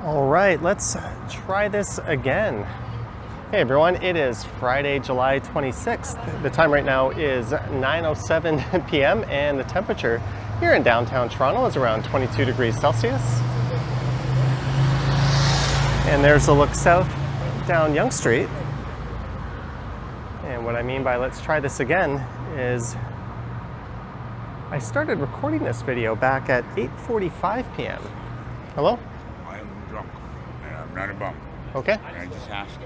All right, let's try this again. Hey everyone, it is Friday, July 26th. The time right now is 9:07 p.m. and the temperature here in downtown Toronto is around 22 degrees Celsius. And there's a look south down Yonge Street. And what I mean by let's try this again is I started recording this video back at 8:45 p.m. Hello? I'm drunk and I'm not a bum. Okay. And I just asked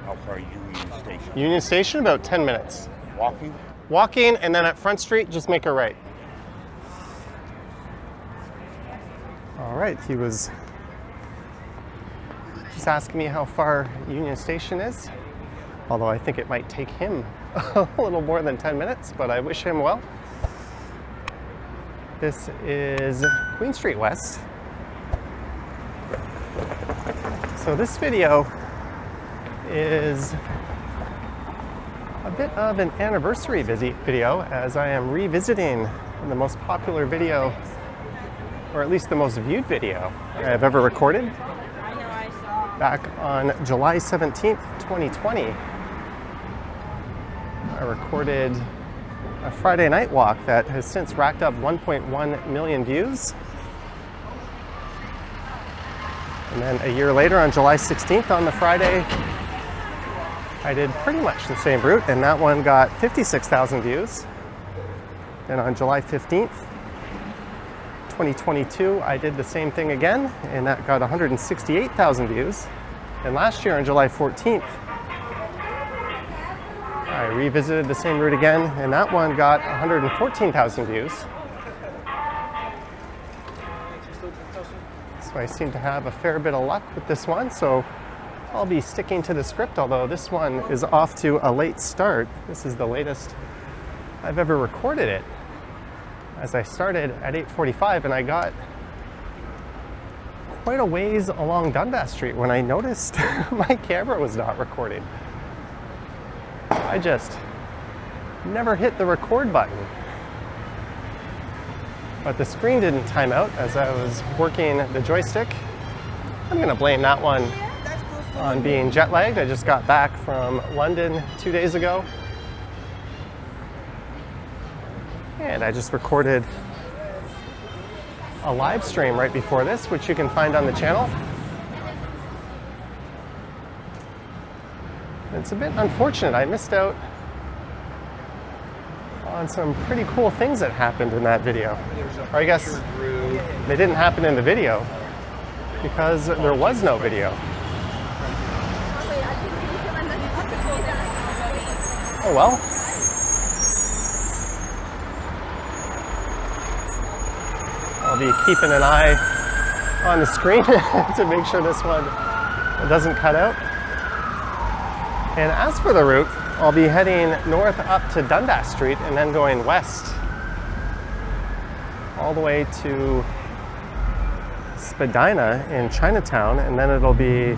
how far Union Station. Union Station, about 10 minutes. Walking? Walking, and then at Front Street, just make a right. All right, he was just asking me how far Union Station is, although I think it might take him a little more than 10 minutes, but I wish him well. This is Queen Street West. So this video is a bit of an anniversary video, as I am revisiting the most popular video, or at least the most viewed video I've ever recorded. Back on July 17th, 2020, I recorded a Friday night walk that has since racked up 1.1 million views. And then a year later, on July 16th, on the Friday, I did pretty much the same route, and that one got 56,000 views. Then on July 15th, 2022, I did the same thing again, and that got 168,000 views. And last year, on July 14th, I revisited the same route again, and that one got 114,000 views. So I seem to have a fair bit of luck with this one, so I'll be sticking to the script, although this one is off to a late start. This is the latest I've ever recorded it, as I started at 8:45, and I got quite a ways along Dundas Street when I noticed my camera was not recording. I just never hit the record button. But the screen didn't time out as I was working the joystick. I'm gonna blame that one on being jet lagged. I just got back from London 2 days ago. And I just recorded a live stream right before this, which you can find on the channel. It's a bit unfortunate. I missed out on some pretty cool things that happened in that video. Or I guess they didn't happen in the video because there was no video. Oh well. I'll be keeping an eye on the screen to make sure this one doesn't cut out. And as for the route, I'll be heading north up to Dundas Street and then going west all the way to Spadina in Chinatown, and then it'll be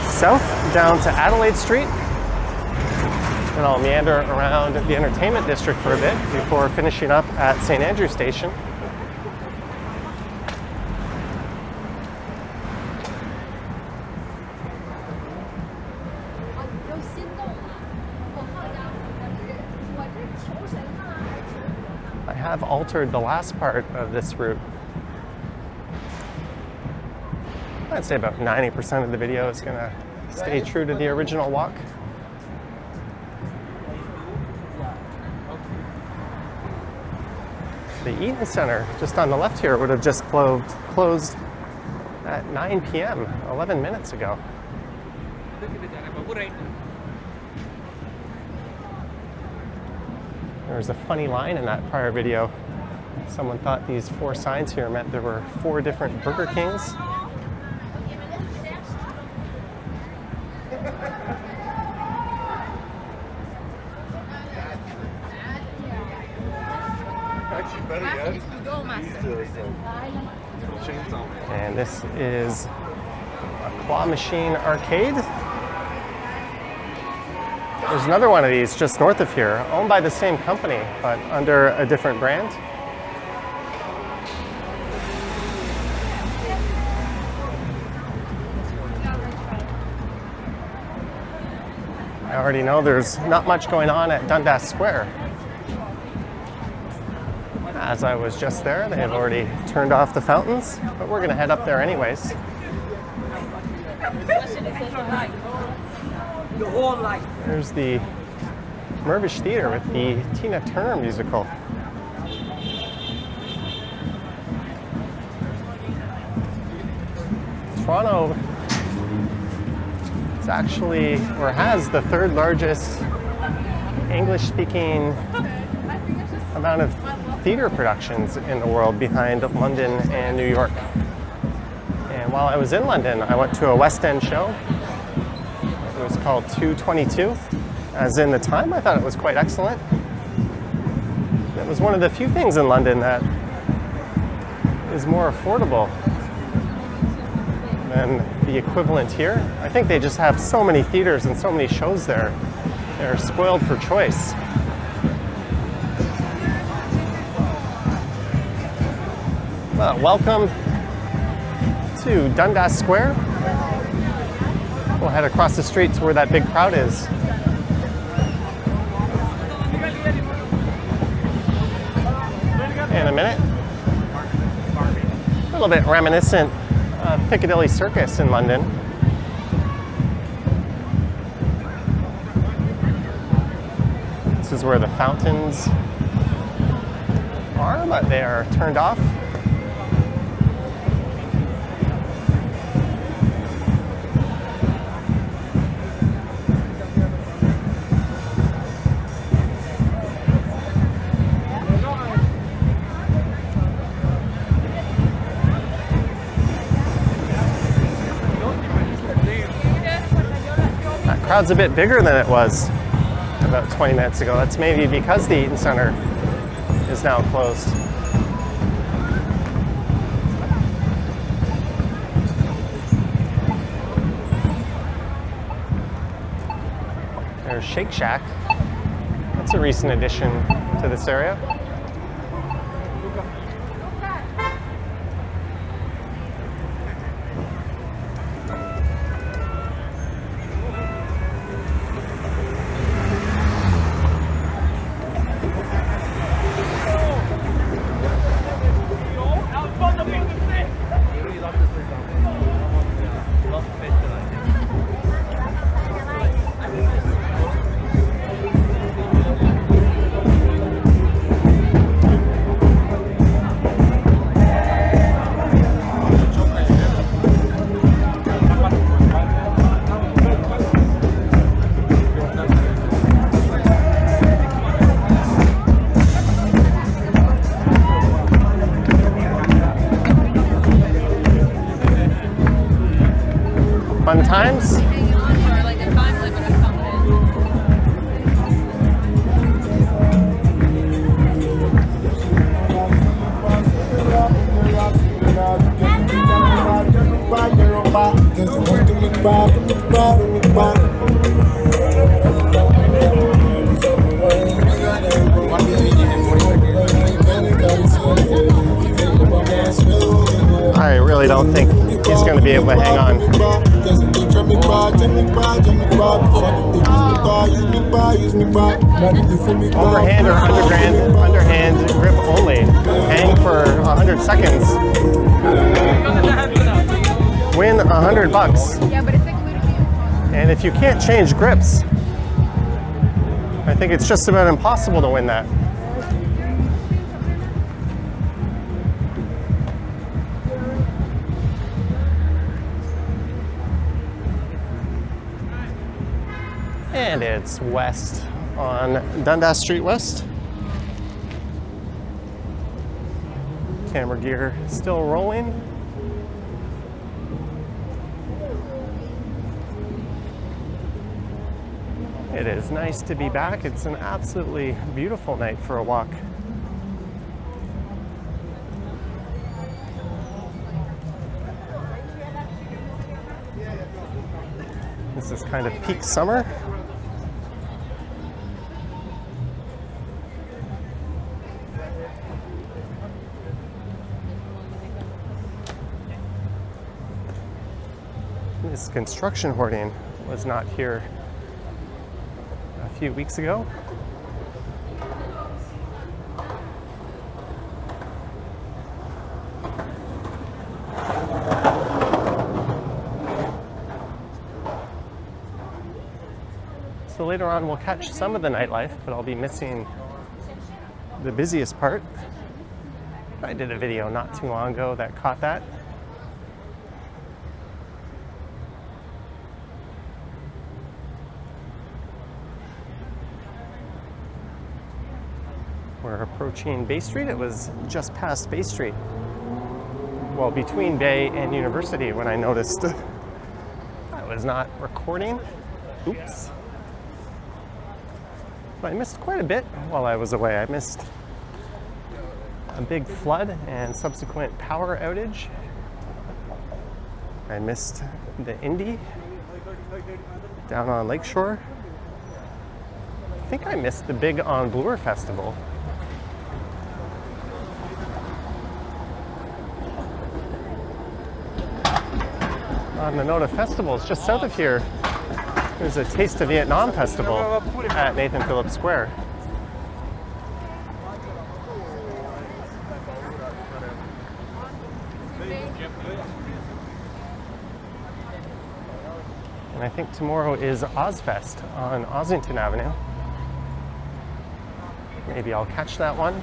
south down to Adelaide Street, and I'll meander around the entertainment district for a bit before finishing up at St Andrew Station. I've altered the last part of this route. I'd say about 90% of the video is going to stay true to the original walk. The Eaton Center, just on the left here, would have just closed at 9 p.m., 11 minutes ago. There was a funny line in that prior video. Someone thought these 4 signs here meant there were 4 different Burger Kings. And this is a claw machine arcade. There's another one of these just north of here, owned by the same company, but under a different brand. I already know there's not much going on at Dundas Square. As I was just there, they have already turned off the fountains, but we're gonna head up there anyways. There's the Mirvish Theatre with the Tina Turner musical. Toronto is actually, or has, the third largest English-speaking amount of theater productions in the world, behind London and New York. And while I was in London, I went to a West End show. It was called 222. As in the time, I thought it was quite excellent. It was one of the few things in London that is more affordable than the equivalent here. I think they just have so many theaters and so many shows there. They're spoiled for choice. Well, welcome to Dundas Square. We'll head across the street to where that big crowd is. In a minute. A little bit reminiscent of Piccadilly Circus in London. This is where the fountains are, but they are turned off. Crowd's a bit bigger than it was about 20 minutes ago. That's maybe because the Eaton Center is now closed. There's Shake Shack. That's a recent addition to this area. Fun times. I really don't think he's going to be able to hang on. Overhand or underhand grip only. Hang for 100 seconds. Win $100. And if you can't change grips, I think it's just about impossible to win that. And it's west on Dundas Street West. Camera gear still rolling. It is nice to be back. It's an absolutely beautiful night for a walk. This is kind of peak summer. This construction hoarding was not here few weeks ago. So later on we'll catch some of the nightlife, but I'll be missing the busiest part. I did a video not too long ago that caught that. We're approaching Bay Street. It was just past Bay Street. Well, between Bay and University when I noticed I was not recording. Oops. But I missed quite a bit while I was away. I missed a big flood and subsequent power outage. I missed the Indie down on Lakeshore. I think I missed the big On Bloor Festival. On the note of festivals, just south of here, there's a Taste of Vietnam festival at Nathan Phillips Square. And I think tomorrow is Ozfest on Ossington Avenue. Maybe I'll catch that one.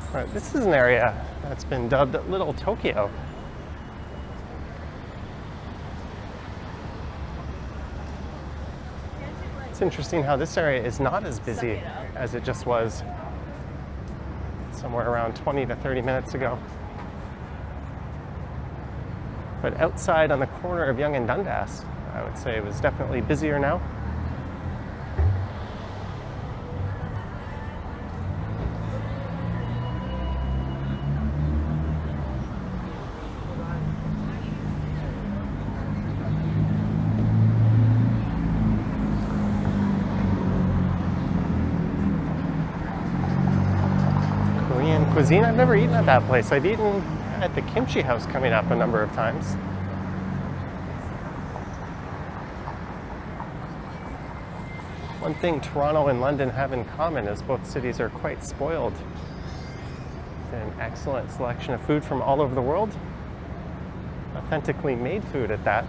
All right, this is an area that's been dubbed Little Tokyo. It's interesting how this area is not as busy as it just was somewhere around 20 to 30 minutes ago. But outside on the corner of Yonge and Dundas, I would say it was definitely busier now. Cuisine. I've never eaten at that place. I've eaten at the Kimchi House coming up a number of times. One thing Toronto and London have in common is both cities are quite spoiled. An excellent selection of food from all over the world. Authentically made food at that.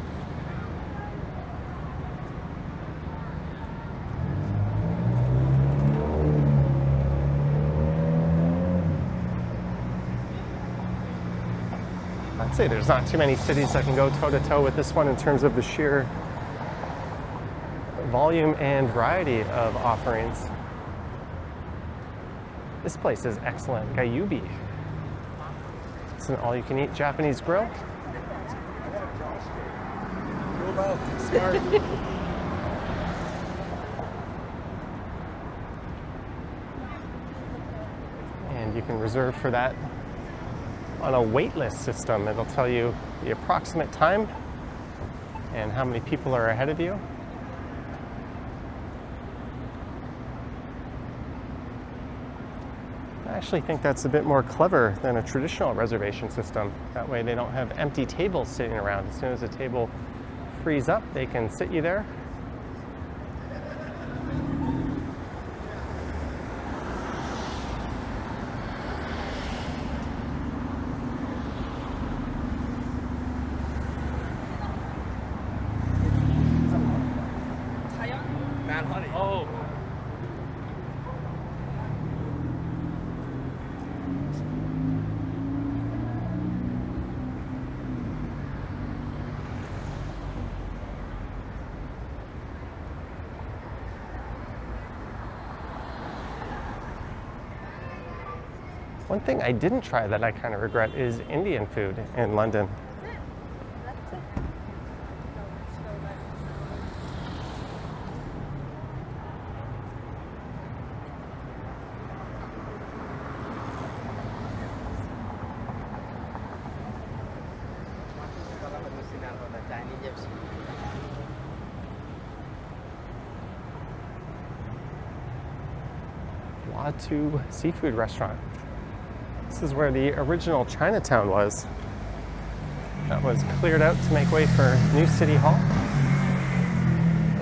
I'd say there's not too many cities that can go toe-to-toe with this one in terms of the sheer volume and variety of offerings. This place is excellent. Gyubi. It's an all-you-can-eat Japanese grill. And you can reserve for that on a waitlist system. It'll tell you the approximate time and how many people are ahead of you. I actually think that's a bit more clever than a traditional reservation system. That way they don't have empty tables sitting around. As soon as a table frees up, they can sit you there. Oh. One thing I didn't try that I kind of regret is Indian food in London. Watu Seafood Restaurant. This is where the original Chinatown was. that was cleared out to make way for new City Hall.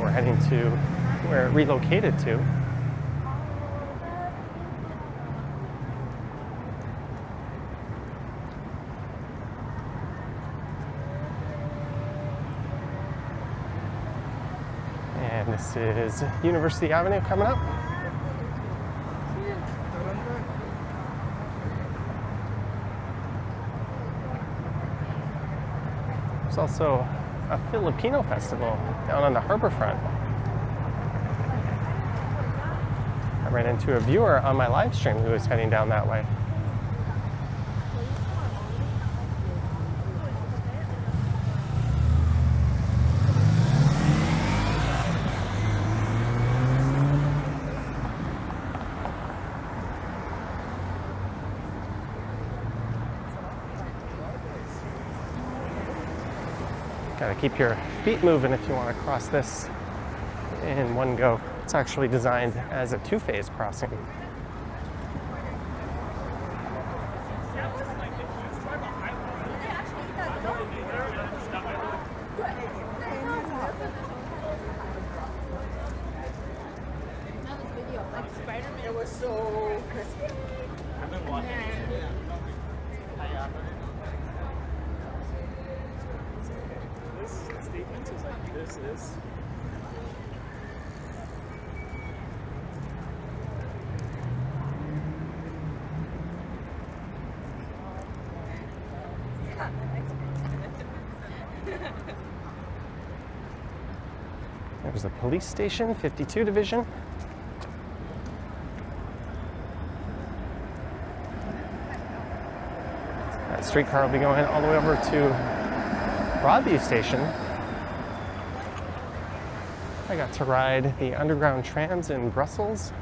We're heading to where it relocated to. And this is University Avenue coming up. There's also a Filipino festival down on the harborfront. I ran into a viewer on my live stream who was heading down that way. Gotta keep your feet moving if you want to cross this in one go. It's actually designed as a two-phase crossing. It was so crispy. I've been watching it. This statement is like, this is. There's the police station, 52 Division. That streetcar will be going all the way over to Broadview Station. I got to ride the underground trams in Brussels.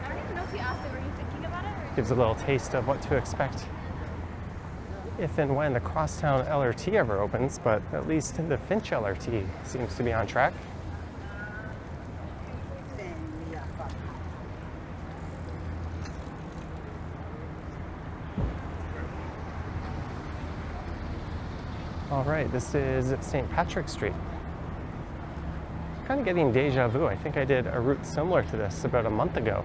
I don't even know if you asked them, were you thinking about it? Gives a little taste of what to expect if and when the Crosstown LRT ever opens, but at least the Finch LRT seems to be on track. All right, this is St. Patrick's Street. Kind of getting deja vu. I think I did a route similar to this about a month ago.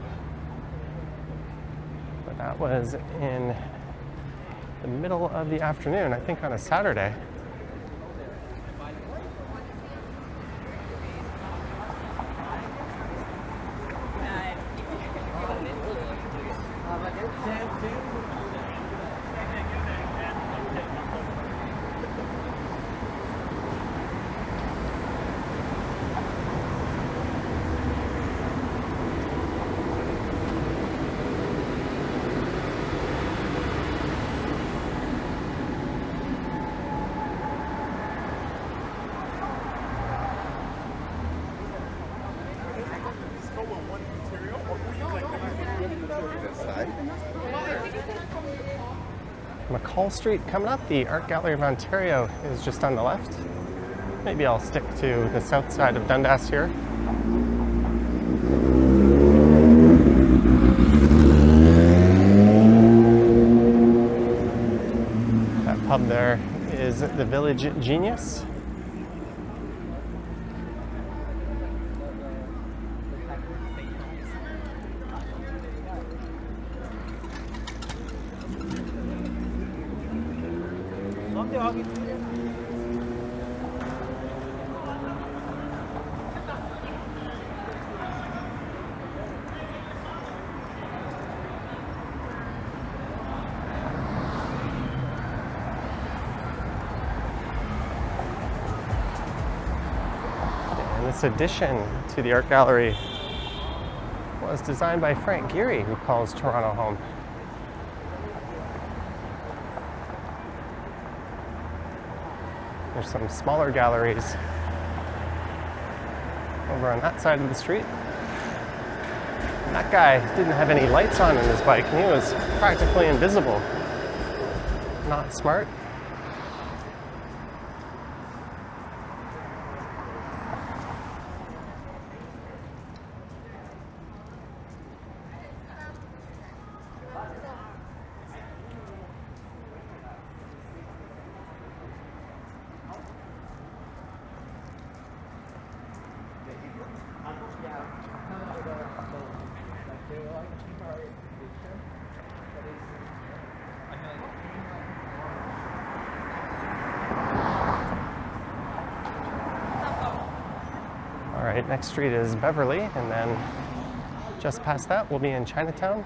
But that was in the middle of the afternoon, I think on a Saturday. McCall Street coming up. The Art Gallery of Ontario is just on the left. Maybe I'll stick to the south side of Dundas here. That pub there is the Village Genius. This addition to the art gallery was designed by Frank Gehry, who calls Toronto home. There's some smaller galleries over on that side of the street. And that guy didn't have any lights on in his bike, and he was practically invisible. Not smart. Next street is Beverley, and then just past that we'll be in Chinatown.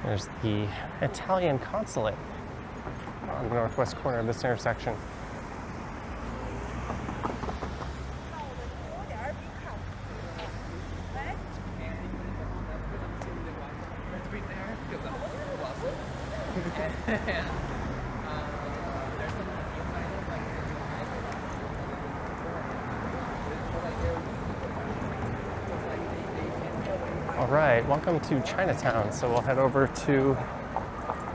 There's the Italian consulate on the northwest corner of this intersection. All right, welcome to Chinatown. So we'll head over to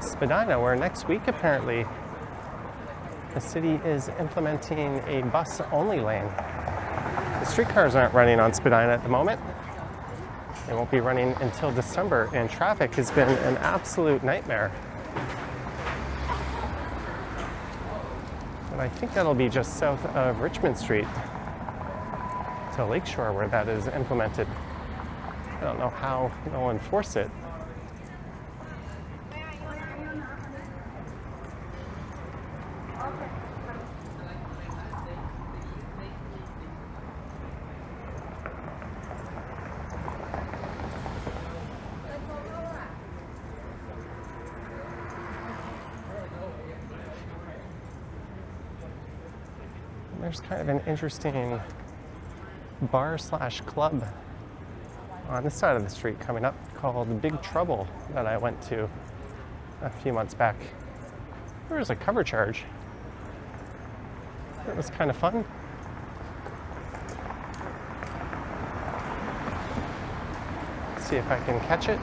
Spadina, where next week apparently the city is implementing a bus-only lane. The streetcars aren't running on Spadina at the moment. They won't be running until December, and traffic has been an absolute nightmare. And I think that'll be just south of Richmond Street to Lakeshore where that is implemented. I don't know how they'll enforce it. There's kind of an interesting bar/club on this side of the street coming up called Big Trouble that I went to a few months back. There was a cover charge. It was kind of fun. Let's see if I can catch it.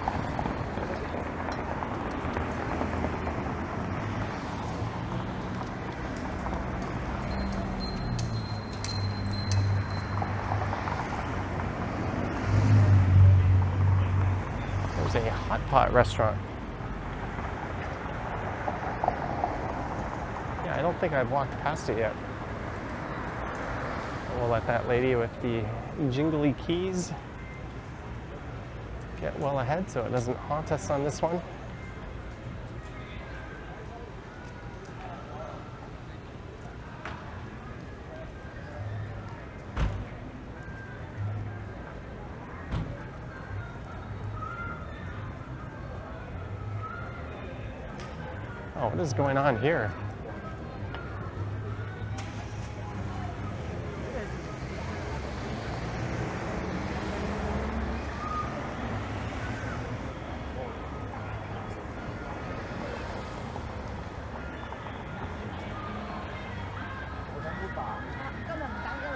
A hot pot restaurant. Yeah, I don't think I've walked past it yet. We'll let that lady with the jingly keys get well ahead so it doesn't haunt us on this one. Oh, what is going on here?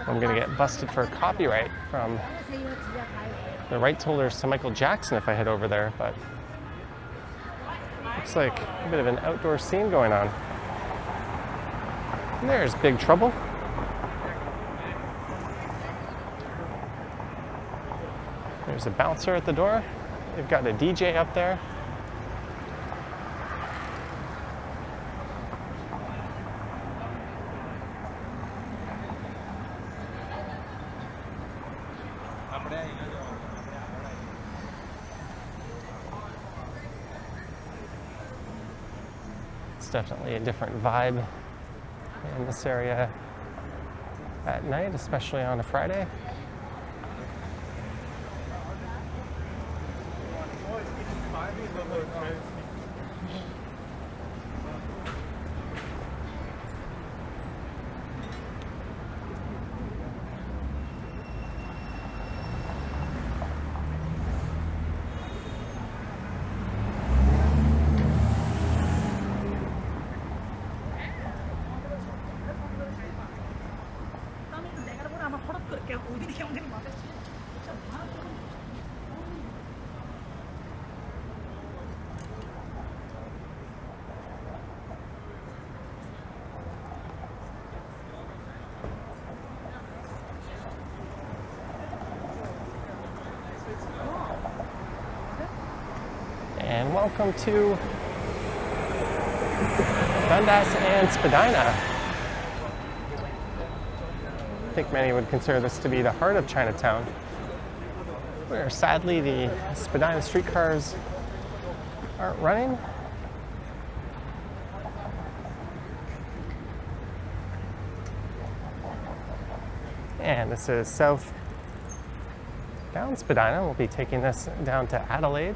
I'm gonna get busted for copyright from the rights holders to Michael Jackson if I head over there, but looks like a bit of an outdoor scene going on. And there's Big Trouble. There's a bouncer at the door. They've got a DJ up there. It's definitely a different vibe in this area at night, especially on a Friday. And welcome to Dundas and Spadina. I think many would consider this to be the heart of Chinatown, where sadly the Spadina streetcars aren't running. And this is south down Spadina. We'll be taking this down to Adelaide.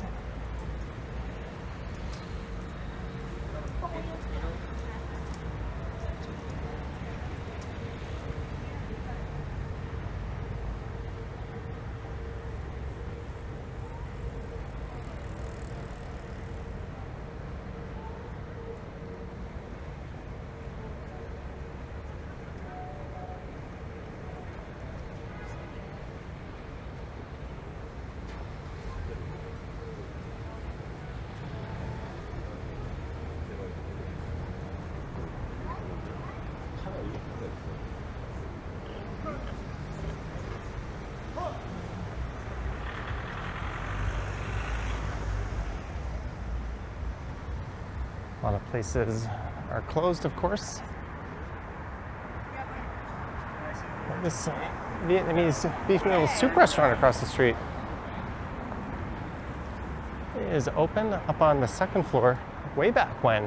A lot of places are closed, of course. This Vietnamese beef noodle soup restaurant across the street is open up on the second floor. Way back when,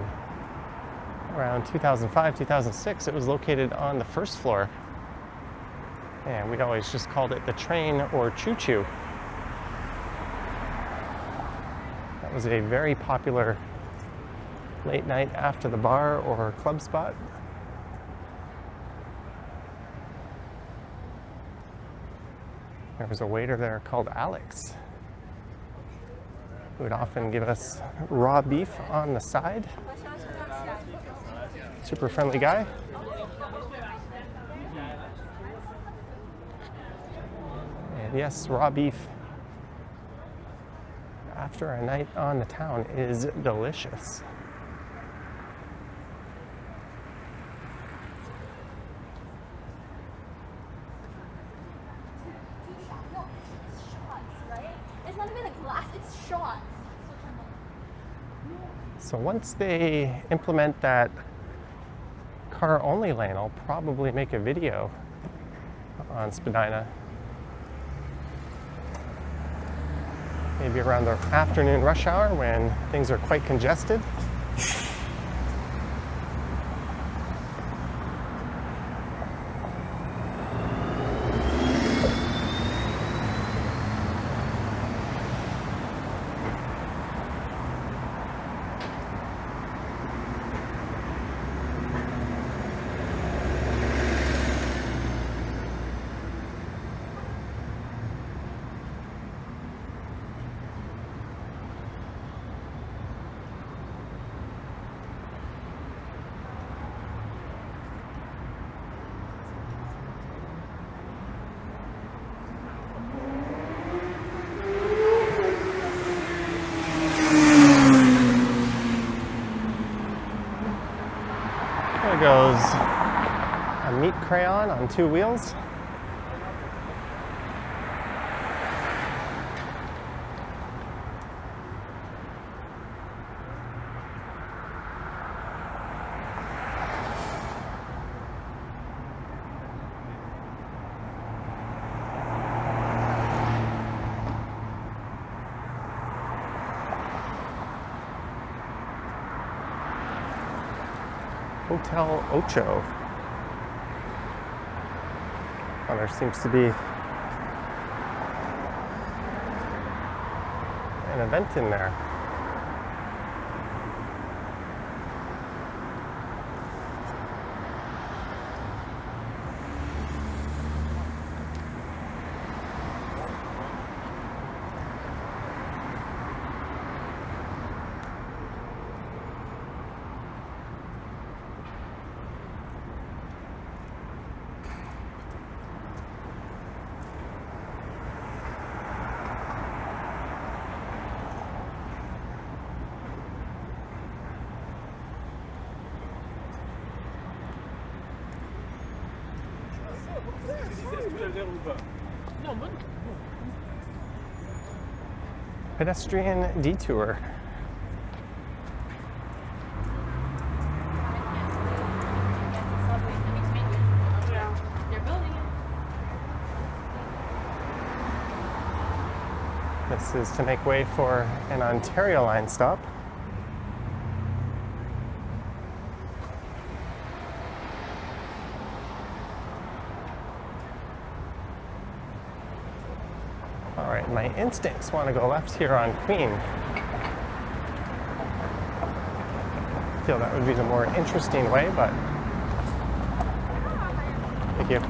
around 2005, 2006, it was located on the first floor. And we'd always just called it the Train or Choo Choo. That was a very popular late night after the bar or club spot. There was a waiter there called Alex, who would often give us raw beef on the side. Super friendly guy. And yes, raw beef after a night on the town is delicious. So once they implement that car-only lane, I'll probably make a video on Spadina. Maybe around the afternoon rush hour when things are quite congested. There goes a meat crayon on two wheels. Hotel Ocho. Oh, there seems to be an event in there. Pedestrian detour This is to make way for an Ontario line stop. All right, my instincts want to go left here on Queen. I feel that would be the more interesting way, but thank you.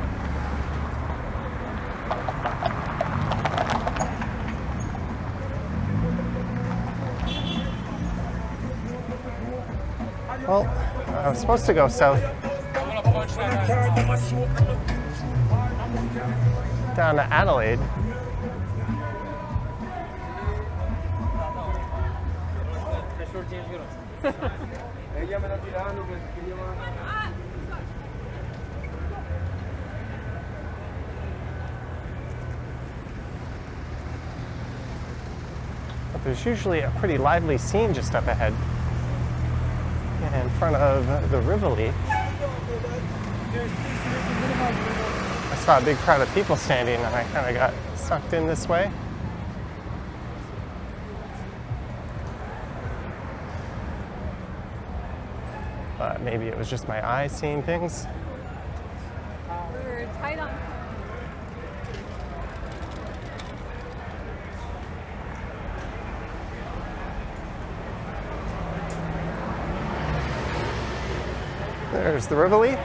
Well, I was supposed to go south down to Adelaide. But there's usually a pretty lively scene just up ahead in front of the Beverley. I saw a big crowd of people standing and I kind of got sucked in this way. But maybe it was just my eyes seeing things. We're tight on. There's the Beverley.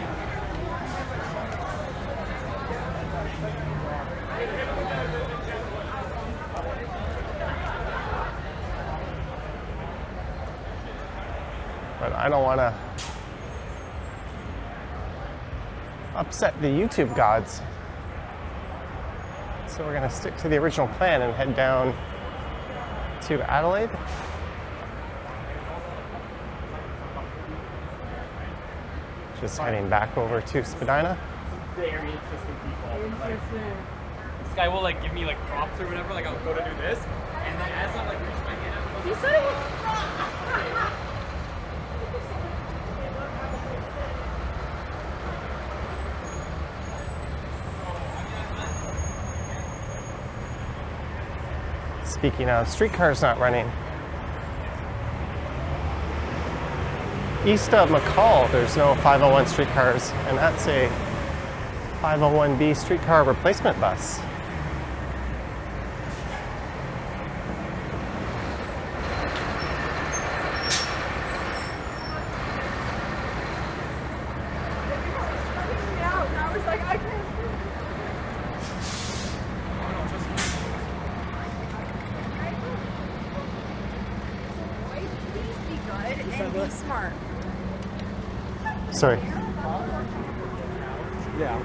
But I don't want to upset the YouTube gods. So we're going to stick to the original plan and head down to Adelaide. Just heading back over to Spadina. Very interesting people. Like, this guy will like give me like props or whatever. Like I'll go to do this, and then as I'm like reach my hand out, You said it. Speaking of streetcars not running, east of McCall, there's no 501 streetcars, and that's a 501B streetcar replacement bus. I was like, I can't. Please be good and be smart. Sorry. yeah.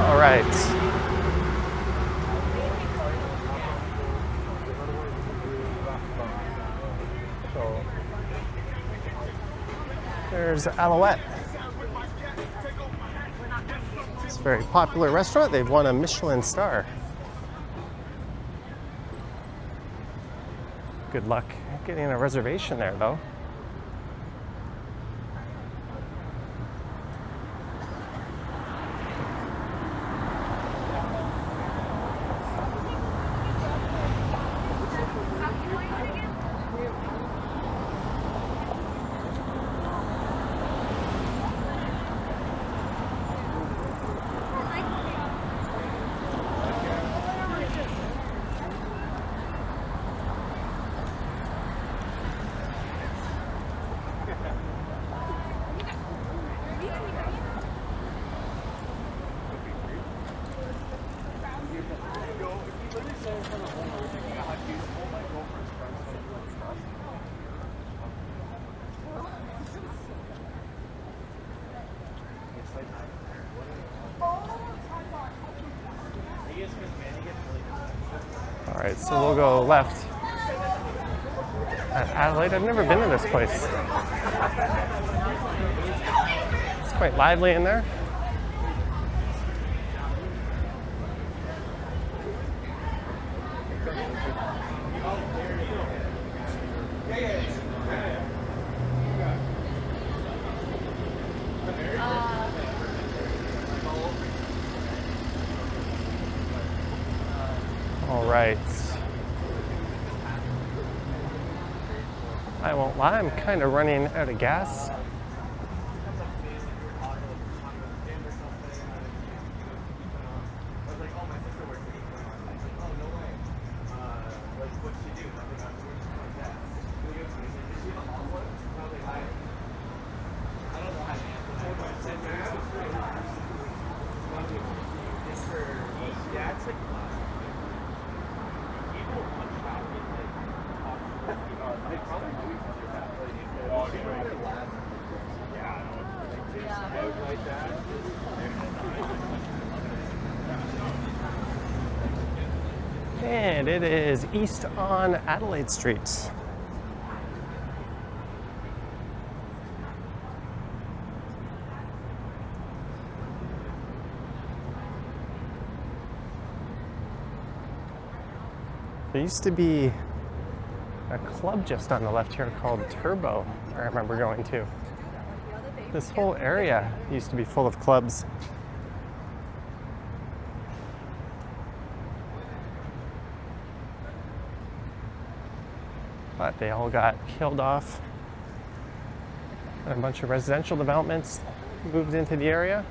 All right. So there's Alouette. It's a very popular restaurant. They've won a Michelin star. Good luck getting a reservation there, though. All right, so we'll go left at Adelaide. I've never been to this place. It's quite lively in there. All right. I won't lie, I'm kind of running out of gas. And it is east on Adelaide Street. There used to be a club just on the left here called Turbo, I remember going to. This whole area used to be full of clubs. But they all got killed off. And a bunch of residential developments moved into the area.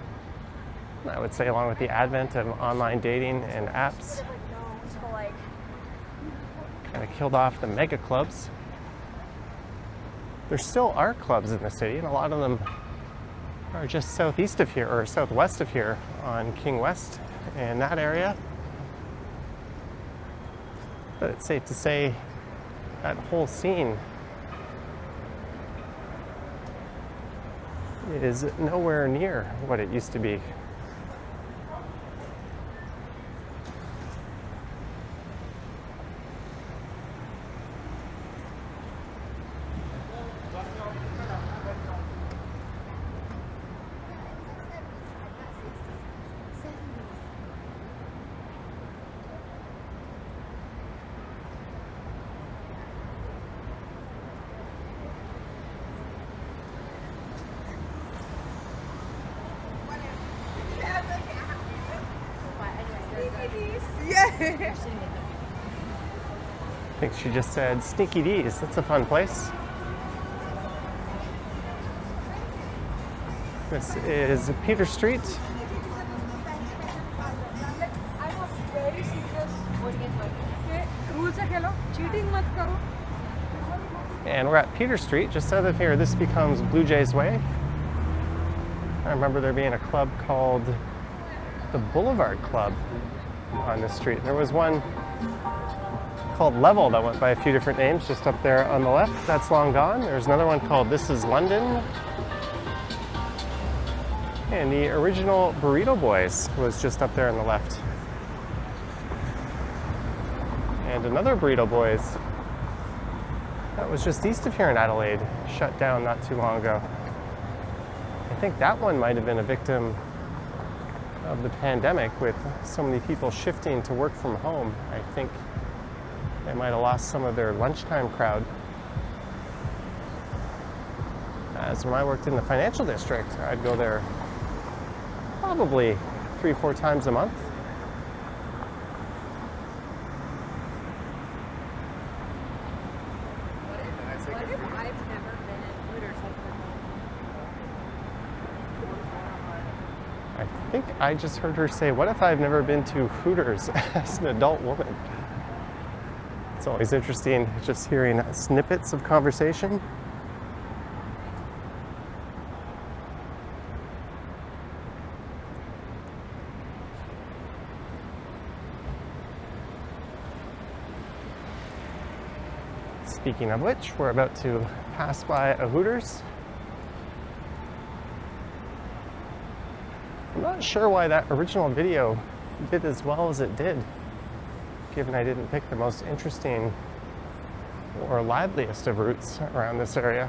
And I would say along with the advent of online dating and apps, kind of killed off the mega clubs. There still are clubs in the city, and a lot of them are just southeast of here, or southwest of here on King West in that area. But it's safe to say that whole scene is nowhere near what it used to be. Yeah. I think she just said Sneaky D's. That's a fun place. This is Peter Street. And we're at Peter Street, just south of here. This becomes Blue Jays Way. I remember there being a club called the Boulevard Club on this street. There was one called Level that went by a few different names just up there on the left. That's long gone. There's another one called This is London. And the original Burrito Boys was just up there on the left. And another Burrito Boys that was just east of here in Adelaide, shut down not too long ago. I think that one might have been a victim of the pandemic with so many people shifting to work from home. I think they might have lost some of their lunchtime crowd. As when I worked in the financial district, I'd go there probably 3-4 times a month. I think I just heard her say, what if I've never been to Hooters as an adult woman? It's always interesting just hearing snippets of conversation. Speaking of which, we're about to pass by a Hooters. I'm not sure why that original video did as well as it did, given I didn't pick the most interesting or liveliest of routes around this area.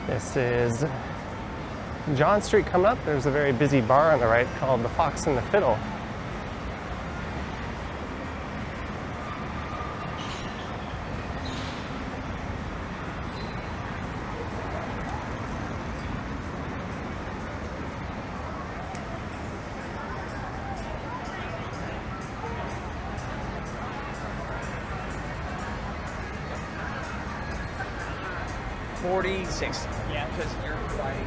This is John Street coming up. There's a very busy bar on the right called the Fox and the Fiddle. $46. Yeah, because you're riding.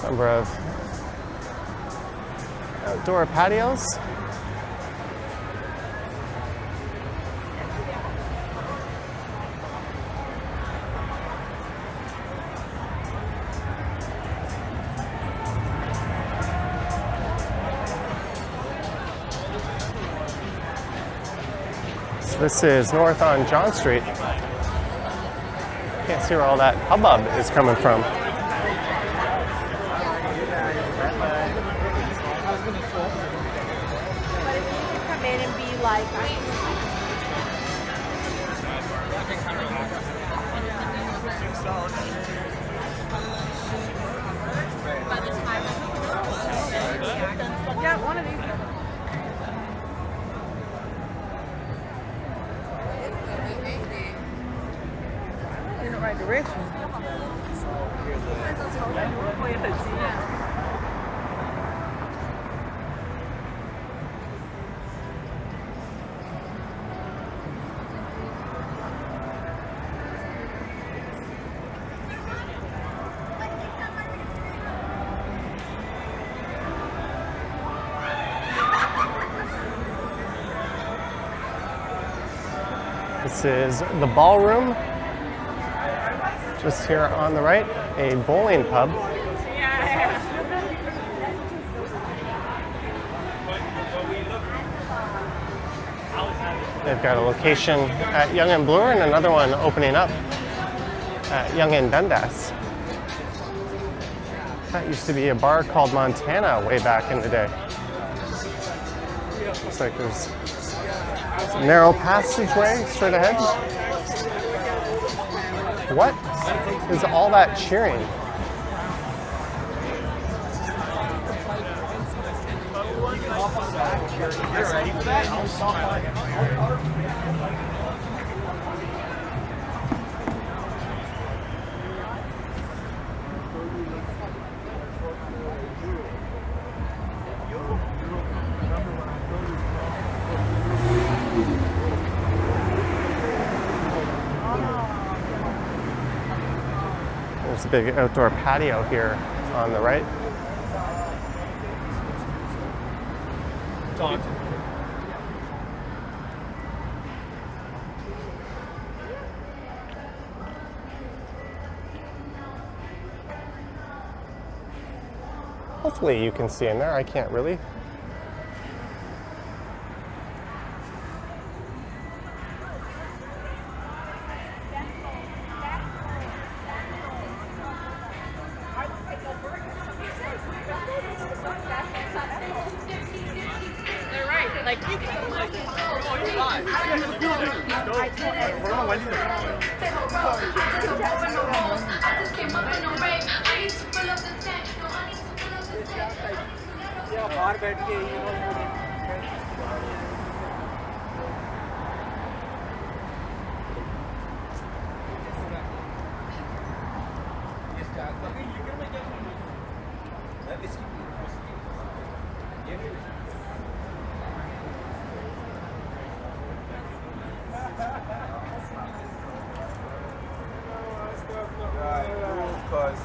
Number of outdoor patios. So this is north on John Street. Can't see where all that hubbub is coming from. Like, yeah, one of these. In the right direction. This is the Ballroom, just here on the right, a bowling pub. They've got a location at Yonge and Bloor and another one opening up at Yonge-Dundas. That used to be a bar called Montana way back in the day. Looks like there's a narrow passageway straight ahead. What is all that cheering? There's a big outdoor patio here on the right. Hopefully you can see in there. I can't really.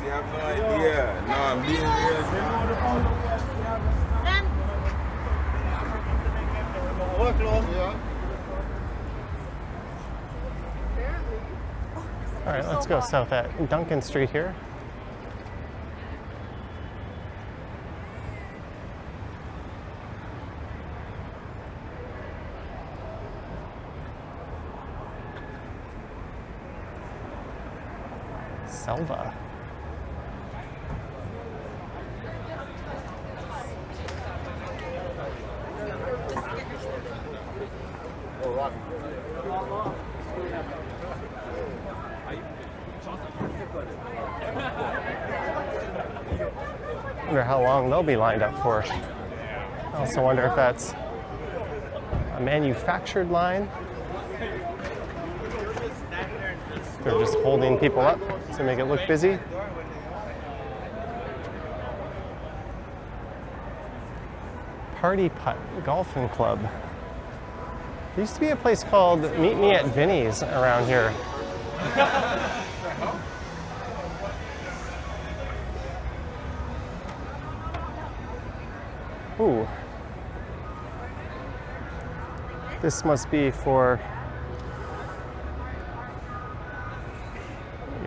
You have no idea. No, I'm being real. All right, let's go south at Duncan Street here. Selva. Wonder how long they'll be lined up for. I also wonder if that's a manufactured line. They're just holding people up to make it look busy. Party Putt Golfing Club. There used to be a place called Meet Me at Vinny's around here. Ooh. This must be for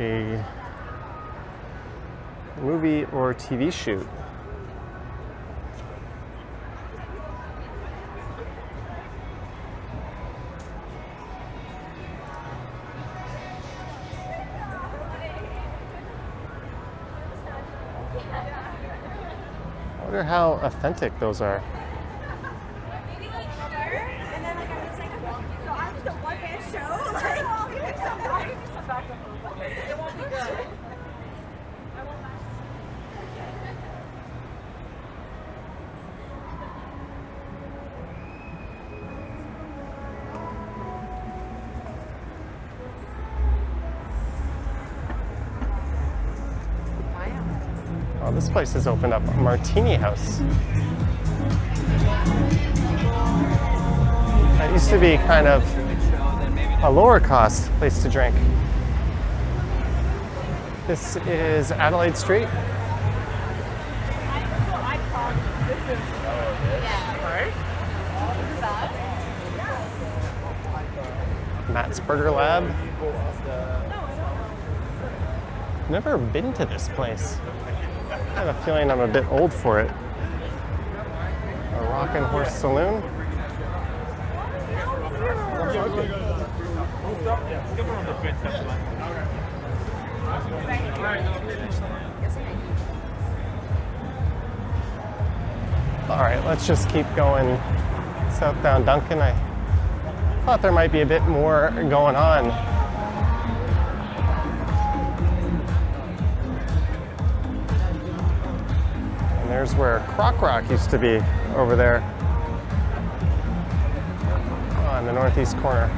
a movie or TV shoot. I wonder how authentic those are. Oh, this place has opened up a martini house. That used to be kind of a lower cost place to drink. This is Adelaide Street. Matt's Burger Lab. Never been to this place. I have a feeling I'm a bit old for it. A Rockin' Horse Saloon. All right, let's just keep going south down Duncan. I thought there might be a bit more going on. And there's where Croc Rock used to be, over there on the northeast corner.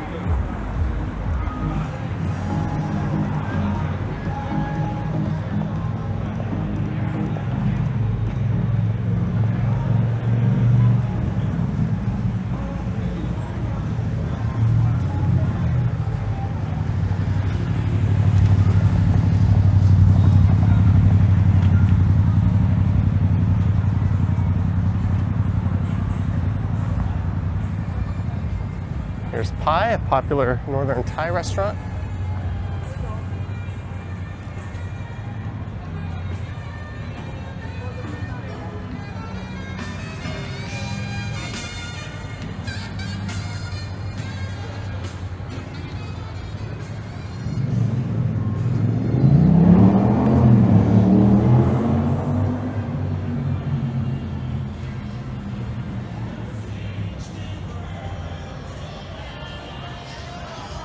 There's Pie, a popular northern Thai restaurant.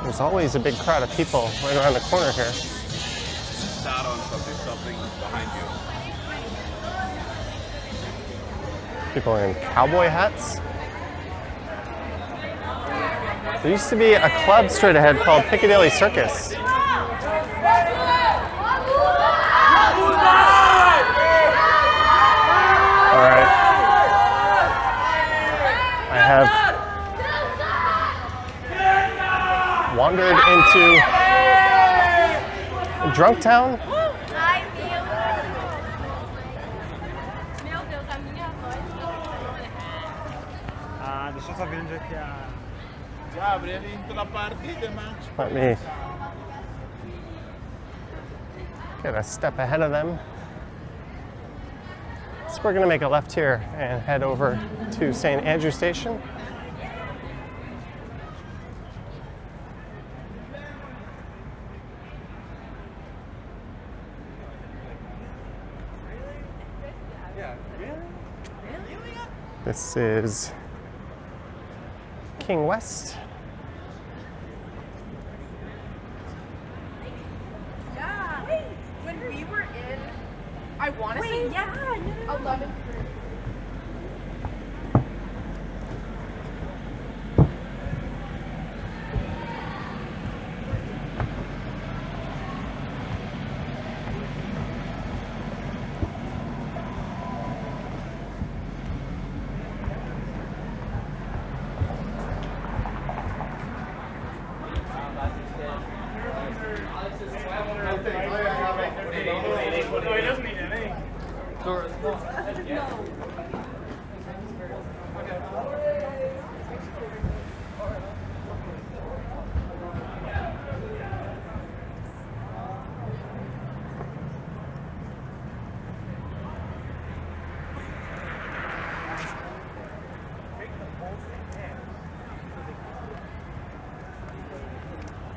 There's always a big crowd of people right around the corner here. Start on something behind you. People in cowboy hats. There used to be a club straight ahead called Piccadilly Circus. All right. I have wandered into Drunk Town. Let me get a step ahead of them. So we're gonna make a left here and head over to St Andrew Station. This is King West. Yeah. When we were in, I want to say, yeah, 11th grade.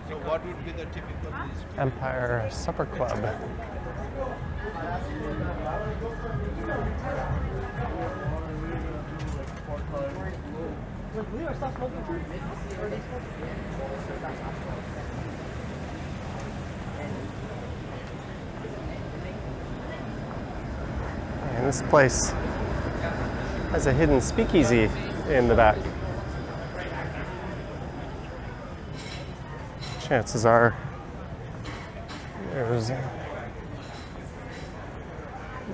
So what would be the typical Empire Supper Club. And this place has a hidden speakeasy in the back. Chances are there's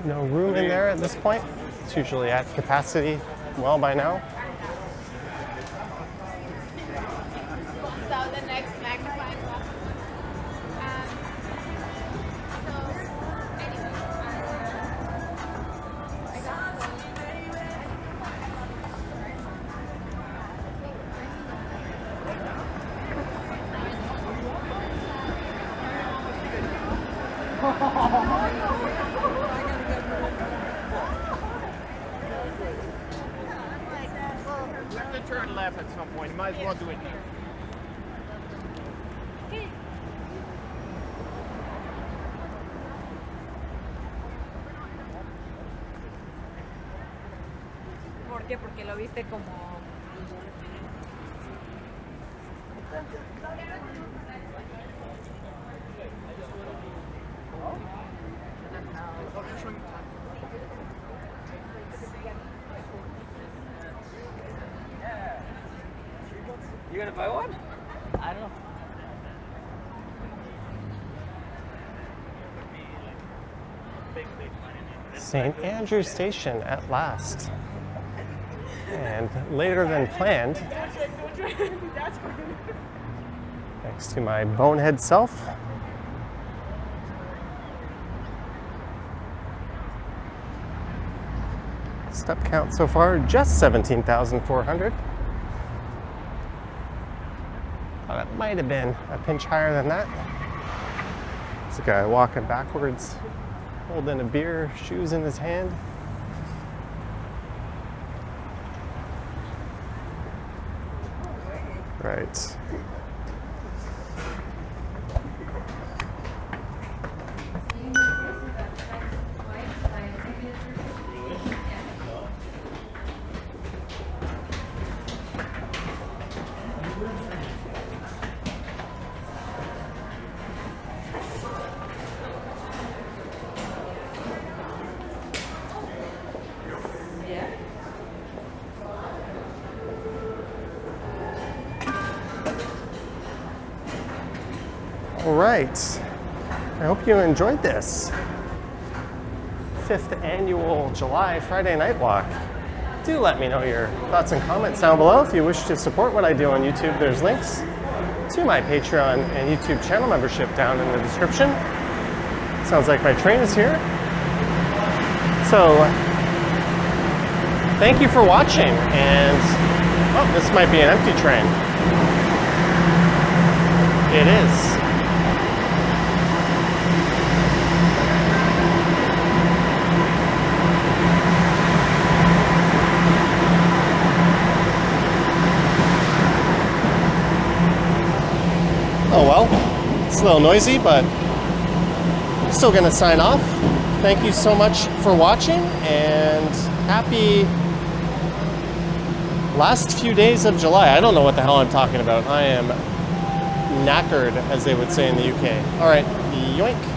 no room in there at this point. It's usually at capacity well by now. So the next magnifying glass. You have to turn left at some point. You might as well do it here. ¿Por qué? Porque lo viste como... You gonna buy one? I don't know. St Andrew Station at last. And later than planned, thanks to my bonehead self. Step count so far, just 17,400. Thought it might have been a pinch higher than that. There's a guy walking backwards, holding a beer, shoes in his hand. Right. All right, I hope you enjoyed this 5th annual July Friday Night Walk. Do let me know your thoughts and comments down below. If you wish to support what I do on YouTube, there's links to my Patreon and YouTube channel membership down in the description. Sounds like my train is here. So, thank you for watching, and Oh, this might be an empty train. It is. Oh well, it's a little noisy, but I'm still gonna sign off. Thank you so much for watching, and happy last few days of July. I don't know what the hell I'm talking about. I am knackered, as they would say in the UK. All right, yoink.